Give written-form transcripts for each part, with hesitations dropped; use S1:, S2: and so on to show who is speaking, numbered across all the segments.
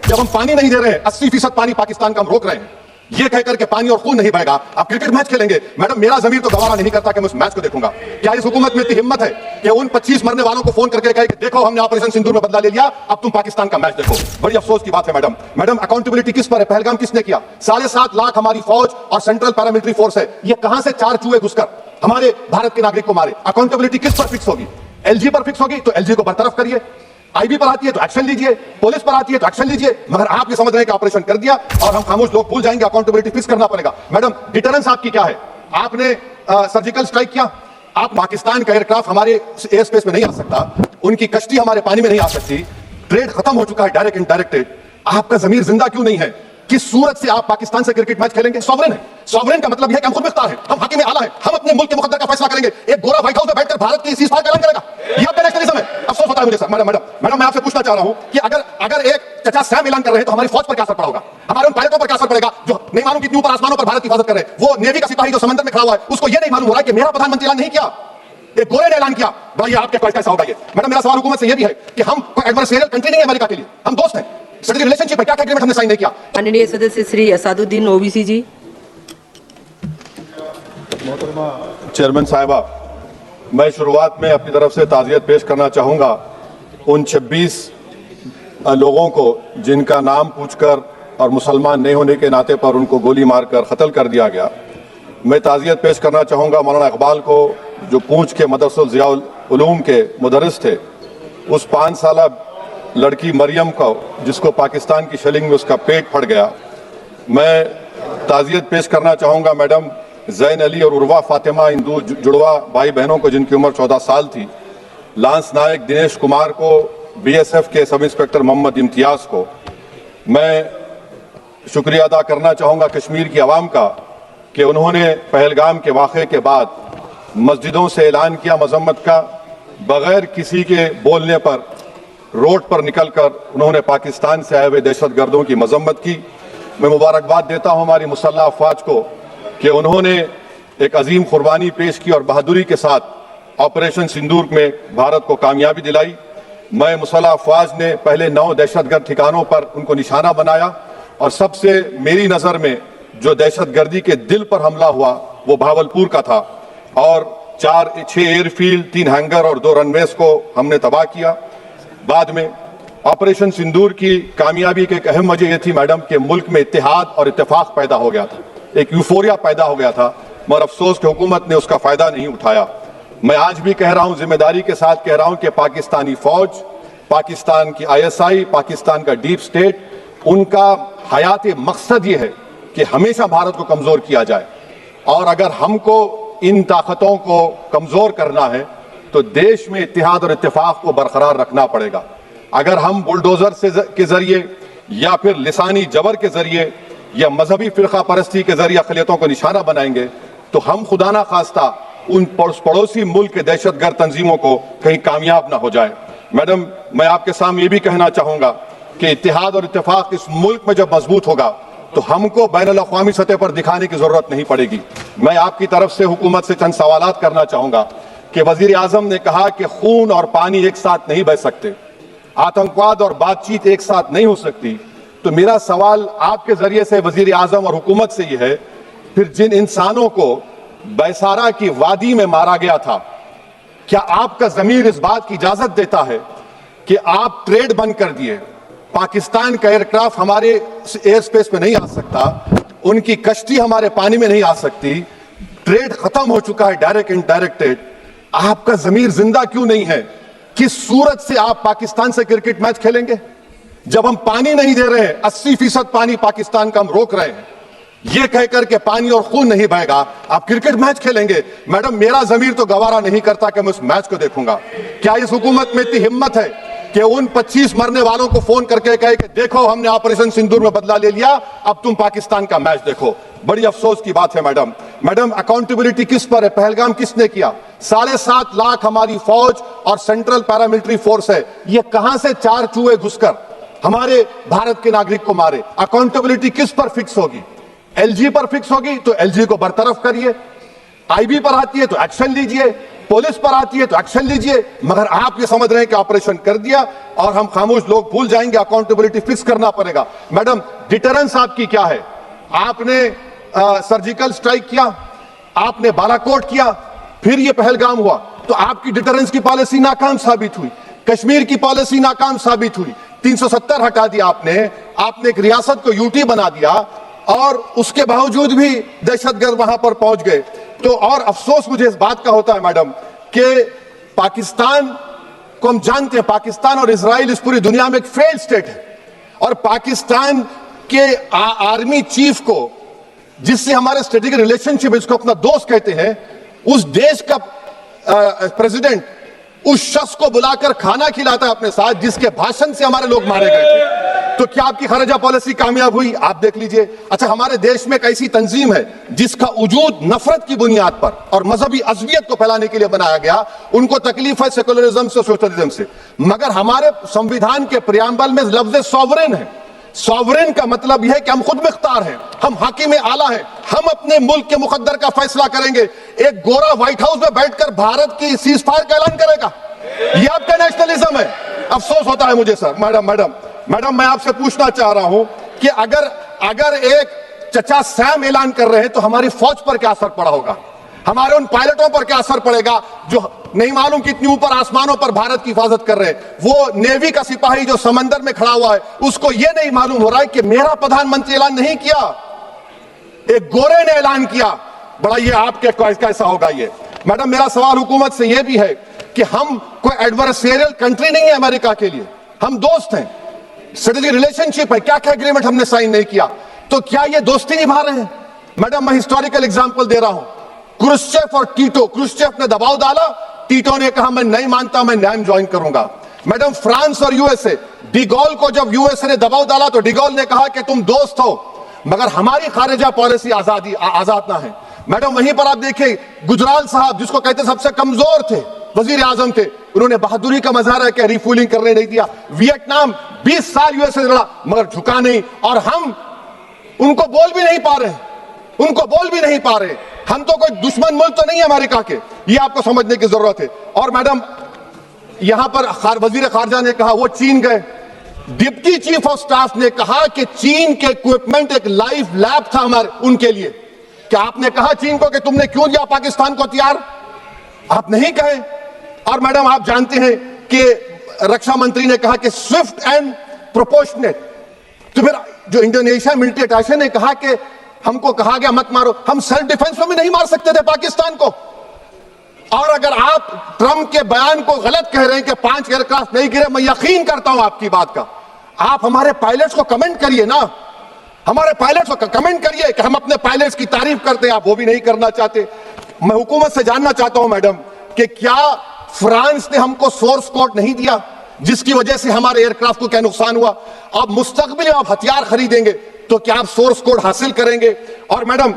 S1: जब हम पानी नहीं दे रहे हैं, 80% पानी पाकिस्तान का हम रोक रहे हैं, ये कहकर के पानी और खून नहीं बहेगा, आप क्रिकेट मैच खेलेंगे। मैडम, मेरा जमीर तो गवारा नहीं करता कि मैं उस मैच को देखूंगा। क्या इस हुकूमत में इतनी हिम्मत है कि उन 25 मरने वालों को फोन करके कहे कि देखो हमने ऑपरेशन सिंदूर में बदला ले लिया, अब तुम पाकिस्तान का मैच देखो? बड़ी अफसोस की बात है मैडम। मैडम, अकाउंटेबिलिटी किस पर है? पहलगाम किसने किया? 7.5 लाख हमारी फौज और सेंट्रल पैरामिलिट्री फोर्स है, ये कहां से 4 चूहे घुसकर हमारे भारत के नागरिक को मारे? अकाउंटेबिलिटी किस पर फिक्स होगी? एलजी पर फिक्स होगी तो एलजी को बरतरफ करिए, आईबी पर आती है तो एक्शन लीजिए, पुलिस पर आती है तो एक्शन लीजिए। मगर आप ये समझ रहे हैं कि ऑपरेशन कर दिया और हम खामोश लोग भूल जाएंगे, अकाउंटेबिलिटी फिक्स करना पड़ेगा। मैडम, डिटरेंस आपकी क्या है? आपने सर्जिकल स्ट्राइक किया, आप पाकिस्तान का एयरक्राफ्ट हमारे एयर स्पेस में नहीं आ सकता, उनकी कश्ती हमारे पानी में नहीं आ सकती, ट्रेड खत्म हो चुका है, डायरेक्ट इनडायरेक्टेड। आपका जमीर जिंदा क्यों नहीं है? किस सूरत से आप पाकिस्तान से क्रिकेट मैच खेलेंगे? सॉवरेन है। सॉवरेन का मतलब यह है कि हम खुद मुख्तार हैं, हम हाकिम आला हैं, हम अपने मुल्क के मुकद्दर का फैसला करेंगे। एक गोरा व्हाइट हाउस में बैठकर भारत की सीज़फायर का ऐलान करेगा, यह आपका नेशनलिज्म है। अफसोस होता है मुझे सर। मैडम मैं आपसे पूछना चाह रहा हूं कि अगर एक चचा सैम ऐलान कर रहे हैं तो हमारी फौज पर क्या असर पड़ा होगा? हमारे उन पायलटों पर क्या असर पड़ेगा जो नहीं मालूम कितनी ऊपर आसमानों पर भारत की हिफाजत कर रहे हैं? वो नेवी का सिपाही जो समंदर में खड़ा हुआ है, उसको यह नहीं मालूम हो रहा है कि मेरा प्रधानमंत्री ऐलान नहीं किया, एक गोरे ने ऐलान किया। भाई आपके पास कैसा होगा ये? मैडम, मेरा सवाल हुकूमत से यह भी है कि हम कोई एडवर्सरियल कंट्री नहीं है अमेरिका के लिए, हम दोस्त हैं, स्ट्रेटेजिक रिलेशनशिप है। क्या एग्रीमेंट हमने साइन नहीं किया?
S2: माननीय सदस्य श्री असादुद्दीन ओवैसी जी।
S1: चेयरमैन साहिबा, मैं शुरुआत में अपनी तरफ से ताज़ियत पेश करना चाहूँगा उन 26 लोगों को जिनका नाम पूछकर और मुसलमान नहीं होने के नाते पर उनको गोली मारकर कत्ल कर दिया गया। मैं ताज़ियत पेश करना चाहूँगा मौलाना इकबाल को, जो पूंछ के मदरसुल ज़ियाउल उलूम के मुदर्रिस थे, उस 5 साला लड़की मरियम को जिसको पाकिस्तान की शेलिंग में उसका पेट फट गया। मैं ताज़ियत पेश करना चाहूँगा मैडम जैन अली और उर्वा फातिमा, इन दो जुड़वा भाई बहनों को जिनकी उम्र 14 साल थी, लांस नायक दिनेश कुमार को, बीएसएफ के सब इंस्पेक्टर मोहम्मद इम्तियाज़ को। मैं शुक्रिया अदा करना चाहूँगा कश्मीर की आवाम का कि उन्होंने पहलगाम के वाक़े के बाद मस्जिदों से ऐलान किया मजम्मत का, बग़ैर किसी के बोलने पर रोड पर निकलकर उन्होंने पाकिस्तान से आए हुए दहशतगर्दों की मजम्मत की। मैं मुबारकबाद देता हूँ हमारी मुसल्लह अफवाज को कि उन्होंने एक अजीम कुर्बानी पेश की और बहादुरी के साथ ऑपरेशन सिंदूर में भारत को कामयाबी दिलाई। मैं मुसल्लह अफवाज ने पहले 9 दहशतगर्द ठिकानों पर उनको निशाना बनाया और सबसे मेरी नज़र में जो दहशतगर्दी के दिल पर हमला हुआ वो भावलपुर का था और 6 एयरफील्ड, 3 हैंगर और 2 रनवेज को हमने तबाह किया। बाद में ऑपरेशन सिंदूर की कामयाबी की एक अहम वजह यह थी मैडम कि मुल्क में इत्तेहाद और इत्तेफाक पैदा हो गया था, एक यूफोरिया पैदा हो गया था, मगर अफसोस कि हुकूमत ने उसका फायदा नहीं उठाया। मैं आज भी कह रहा हूं, जिम्मेदारी के साथ कह रहा हूं कि पाकिस्तानी फौज, पाकिस्तान की आईएसआई, पाकिस्तान का डीप स्टेट, उनका हयाती मकसद ये है कि हमेशा भारत को कमजोर किया जाए। और अगर हमको इन ताकतों को कमजोर करना है तो देश में इत्तेहाद और इत्तेफाक को बरकरार रखना पड़ेगा। अगर हम बुलडोजर के जरिए या फिर लिसानी जबर के जरिए या मजहबी फिरका परस्ती के जरिए अक़लियतों को निशाना बनाएंगे तो हम खुदा ना खास्ता उन पड़ोसी मुल्क के दहशतगर्द तंजीमों को कहीं कामयाब ना हो जाए। मैडम, मैं आपके सामने ये भी कहना चाहूँगा कि इत्तेहाद और इत्तेफाक इस मुल्क में जब मजबूत होगा तो हमको बैनुल-अक़वामी सतह पर दिखाने की जरूरत नहीं पड़ेगी। मैं आपकी तरफ से हुकूमत से चंद सवालात करना चाहूँगा कि वजीर आजम ने कहा कि खून और पानी एक साथ नहीं बह सकते, आतंकवाद और बातचीत एक साथ नहीं हो सकती। तो मेरा सवाल आपके जरिए से वजीर आजम और हुकूमत से यह है, फिर जिन इंसानों को बैसारा की वादी में मारा गया था, क्या आपका जमीर इस बात की इजाजत देता है कि आप ट्रेड बंद कर दिए, पाकिस्तान का एयरक्राफ्ट हमारे एयर स्पेस में नहीं आ सकता, उनकी कश्ती हमारे पानी में नहीं आ सकती, ट्रेड खत्म हो चुका है, डायरेक्ट इनडायरेक्टेड, आपका जमीर जिंदा क्यों नहीं है? किस सूरत से आप पाकिस्तान से क्रिकेट मैच खेलेंगे? जब हम पानी नहीं दे रहे हैं, 80% पानी पाकिस्तान का हम रोक रहे हैं, यह कहकर के पानी और खून नहीं बहेगा, आप क्रिकेट मैच खेलेंगे? मैडम, मेरा जमीर तो गवारा नहीं करता कि मैं उस मैच को देखूंगा। क्या इस हुकूमत में इतनी हिम्मत है कि उन 25 मरने वालों को फोन करके कहे कि देखो हमने ऑपरेशन सिंदूर में बदला ले लिया, अब तुम पाकिस्तान का मैच देखो? बड़ी अफसोस की बात है मैडम, अकाउंटेबिलिटी किस पर है? पहलगाम किसने किया? 7.5 लाख हमारी फौज और सेंट्रल पैरामिलिट्री फोर्स है, ये कहां से 4 चूहे घुसकर हमारे भारत के नागरिक को मारे? अकाउंटेबिलिटी किस पर फिक्स होगी? एलजी पर फिक्स होगी तो एलजी को बरतरफ करिए, आईबी पर आती है तो एक्शन लीजिए, पुलिस पर आती है तो एक्शन लीजिए, मगर आप ये समझ रहे हैं कि ऑपरेशन कर दिया और हम खामोश लोग भूल जाएंगे, अकाउंटेबिलिटी फिक्स करना पड़ेगा। मैडम, डिटरेंस आपकी क्या है? आपने सर्जिकल स्ट्राइक किया, आपने बालाकोट किया, फिर ये पहलगाम हुआ, तो आपकी डिटरेंस की पॉलिसी नाकाम साबित हुई। कश्मीर की पॉलिसी नाकाम साबित हुई। 370 हटा दिया आपने एक रियासत को यूटी बना दिया और उसके बावजूद भी दहशतगर्द वहां पर पहुंच गए। तो और अफसोस मुझे इस बात का होता है मैडम कि पाकिस्तान को हम जानते हैं, पाकिस्तान और इजराइल इस पूरी दुनिया में एक फेल्ड स्टेट है, और पाकिस्तान के आर्मी चीफ को, जिससे हमारे स्ट्रेटेजिक रिलेशनशिप, इसको अपना दोस्त कहते हैं, उस देश का प्रेसिडेंट उस शख्स को बुलाकर खाना खिलाता है अपने साथ, जिसके भाषण से हमारे लोग मारे गए थे। तो क्या आपकी खारजा पॉलिसी कामयाब हुई? आप देख लीजिए। अच्छा, हमारे देश में एक ऐसी तंजीम है जिसका वजूद नफरत की बुनियाद पर और मजहबी अज़वियत को फैलाने के लिए बनाया गया। उनको तकलीफ है सेकुलरिज्म से, सोशलिज्म से, मगर हमारे संविधान के प्रियम्बल में लफ्ज सॉवरेन है। सॉवरेन का मतलब यह है कि हम खुद मुख्तार हैं, हम हाकिम आला हैं, हम अपने मुल्क के मुकद्दर का फैसला करेंगे। एक गोरा व्हाइट हाउस में बैठकर भारत की सीज फायर का ऐलान करेगा? यह आपका नेशनलिज्म है। अफसोस होता है मुझे सर। मैडम, मैं आपसे पूछना चाह रहा हूं कि अगर एक चचा सैम ऐलान कर रहे हैं तो हमारी फौज पर क्या असर पड़ा होगा? हमारे उन पायलटों पर क्या असर पड़ेगा जो नहीं मालूम कितनी ऊपर आसमानों पर भारत की हिफाजत कर रहे हैं? वो नेवी का सिपाही जो समंदर में खड़ा हुआ है, उसको यह नहीं मालूम हो रहा है कि मेरा प्रधानमंत्री ऐलान नहीं किया, एक गोरे ने ऐलान किया। बड़ा ये आपके कैसा होगा ये? मैडम, मेरा सवाल हुकूमत से यह भी है कि हम कोई एडवर्सेरियल कंट्री नहीं है अमेरिका के लिए, हम दोस्त हैं, स्ट्रेटेजिक रिलेशनशिप है। क्या क्या एग्रीमेंट हमने साइन नहीं किया, तो क्या ये दोस्ती निभा रहे हैं? मैडम, मैं हिस्टोरिकल एग्जांपल दे रहा हूं। क्रुश्चेव और टीटो, क्रुश्चेव ने दबाव डाला, टीटो ने कहा मैं नहीं मानता, मैं नैम ज्वाइन करूंगा। मैडम, फ्रांस और यूएसए, डिगोल को जब यूएसए ने दबाव डाला तो डिगोल ने कहा कि तुम दोस्त हो मगर हमारी खारिजा पॉलिसी आजाद ना है। मैडम, वहीं पर आप देखिए गुजराल साहब, जिसको कहते सबसे कमजोर थे, वजीर आजम थे, उन्होंने बहादुरी का मजारा किया, रिफूलिंग करने नहीं दिया। वियतनाम 20 साल यूएसए लड़ा मगर झुका नहीं, और हम उनको बोल भी नहीं पा रहे। हम तो कोई दुश्मन मुल्क तो नहीं है अमेरिका के, ये आपको समझने की जरूरत है। और मैडम, यहां पर वजीर खारजा ने कहा वो चीन गए, डिप्टी चीफ ऑफ स्टाफ ने कहा कि चीन के इक्विपमेंट एक लाइव लैब था हमारे उनके लिए। क्या आपने कहा चीन को कि तुमने क्यों दिया पाकिस्तान को हथियार? आप नहीं कहे। और मैडम, आप जानते हैं कि रक्षा मंत्री ने कहा कि स्विफ्ट एंड प्रोपोर्शनेट। तो फिर जो इंडोनेशिया मिलिट्री अटैचे ने कहा कि हमको कहा गया मत मारो, हम सेल्फ डिफेंस में भी नहीं मार सकते थे पाकिस्तान को। और अगर आप ट्रंप के बयान को गलत कह रहे हैं कि 5 एयरक्राफ्ट नहीं गिरे, मैं यकीन करता हूं आपकी बात का, आप हमारे पायलट्स को कमेंट करिए ना, हमारे पायलट्स को कमेंट करिए कि हम अपने पायलट्स की तारीफ करते हैं, आप वो भी नहीं करना चाहते। मैं हुकूमत से जानना चाहता हूं मैडम कि क्या फ्रांस ने हमको सोर्स कोड नहीं दिया जिसकी वजह से हमारे एयरक्राफ्ट को क्या नुकसान हुआ? अब मुस्तकबिल में आप हथियार खरीदेंगे तो क्या आप सोर्स कोड हासिल करेंगे? और मैडम,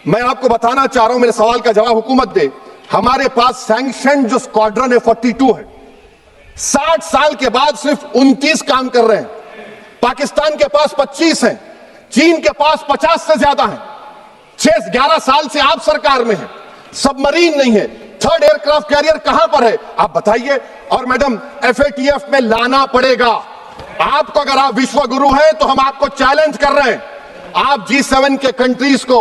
S1: मैं आपको बताना चाह रहा हूं, मेरे सवाल का जवाब हुकूमत दे। हमारे पास सैंक्शन जो स्क्वाड्रन है 42 है, 60 साल के बाद सिर्फ 29 काम कर रहे हैं। पाकिस्तान के पास 25 हैं, चीन के पास 50 से ज्यादा हैं। 11 साल से आप सरकार में हैं, सबमरीन नहीं है, थर्ड एयरक्राफ्ट कैरियर कहां पर है आप बताइए। और मैडम, FATF में लाना पड़ेगा आपको। अगर आप विश्व गुरु हैं तो हम आपको चैलेंज कर रहे हैं, आप G7 के कंट्रीज को,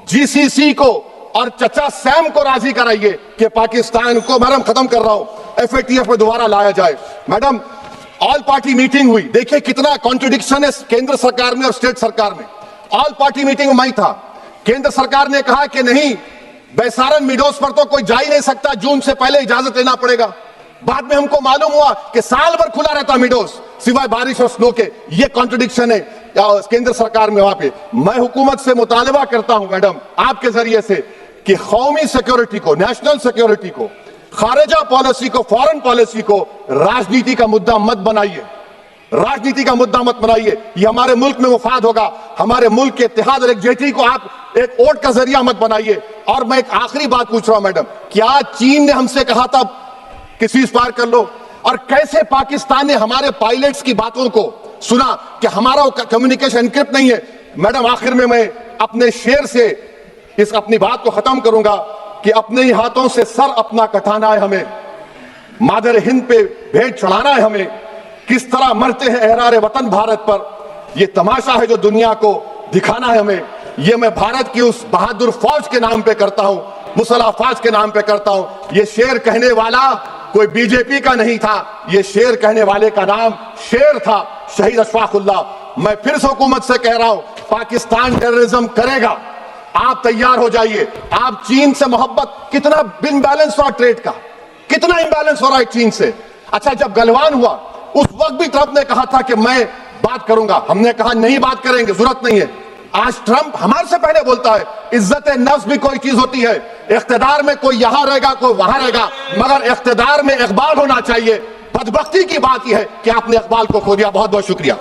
S1: GCC को और चचा सैम को राजी कराइए कि पाकिस्तान को, मैडम खत्म कर रहा हूं, FATF में दोबारा लाया जाए। मैडम, ऑल पार्टी मीटिंग हुई, देखिए कितना कॉन्ट्रडिक्शन है केंद्र सरकार में और स्टेट सरकार में। ऑल पार्टी मीटिंग में मैं था, केंद्र सरकार ने कहा कि नहीं, बैसारन मिडोस पर तो कोई जा ही नहीं सकता, जून से पहले इजाजत लेना पड़ेगा। बाद में हमको मालूम हुआ कि साल भर खुला रहता मिडोस सिवाय बारिश और स्नो के। ये कॉन्ट्रडिक्शन है केंद्र सरकार में। वहां पे मैं हुकूमत से मुतालबा करता हूं मैडम आपके जरिए से कि कौमी सिक्योरिटी को, नेशनल सिक्योरिटी को, खारिजा पॉलिसी को, फॉरेन पॉलिसी को राजनीति का मुद्दा मत बनाइए, राजनीति का मुद्दा मत बनाइए। ये हमारे मुल्क में मुफाद होगा, हमारे मुल्क के इत्तेहाद और एकजुटती को आप एक वोट का जरिया मत बनाइए। और मैं एक आखिरी बात पूछ रहा हूं मैडम, क्या चीन ने हमसे कहा था कि सीज फायर कर लो? और कैसे पाकिस्तान ने हमारे पायलट्स की बातों को सुना कि हमारा कम्युनिकेशन एनक्रिप्ट नहीं है? मैडम, आखिर में मैं अपने शेर से इस अपनी बात को खत्म करूंगा कि अपने ही हाथों से सर अपना कटाना है हमें, मादर हिंद पे भेंट चढ़ाना है हमें, किस तरह मरते हैं एहरारे वतन भारत पर, ये तमाशा है जो दुनिया को दिखाना है हमें। ये मैं भारत की उस बहादुर फौज के नाम पे करता हूं, मुसल्लह फौज के नाम पे करता हूं। ये शेर कहने वाला कोई बीजेपी का नहीं था, ये शेर कहने वाले का नाम शेर था, शहीद अशफाकुल्लाह। मैं फिर से हुकूमत से कह रहा हूं, पाकिस्तान टेररिज्म करेगा, आप तैयार हो जाइए। आप चीन से मोहब्बत, कितना इम्बैलेंस हो रहा ट्रेड का, कितना इम्बैलेंस हो रहा है चीन से। अच्छा, जब गलवान हुआ उस वक्त भी ट्रंप ने कहा था कि मैं बात करूंगा, हमने कहा नहीं बात करेंगे, जरूरत नहीं है। आज ट्रंप हमारे से पहले बोलता है। इज्जत नफ्स भी कोई चीज होती है, इख्तिदार में कोई यहां रहेगा कोई वहां रहेगा, मगर इख्तिदार में इकबाल होना चाहिए। बदबख्ती की बात यह है कि आपने इकबाल को खो दिया। बहुत बहुत शुक्रिया।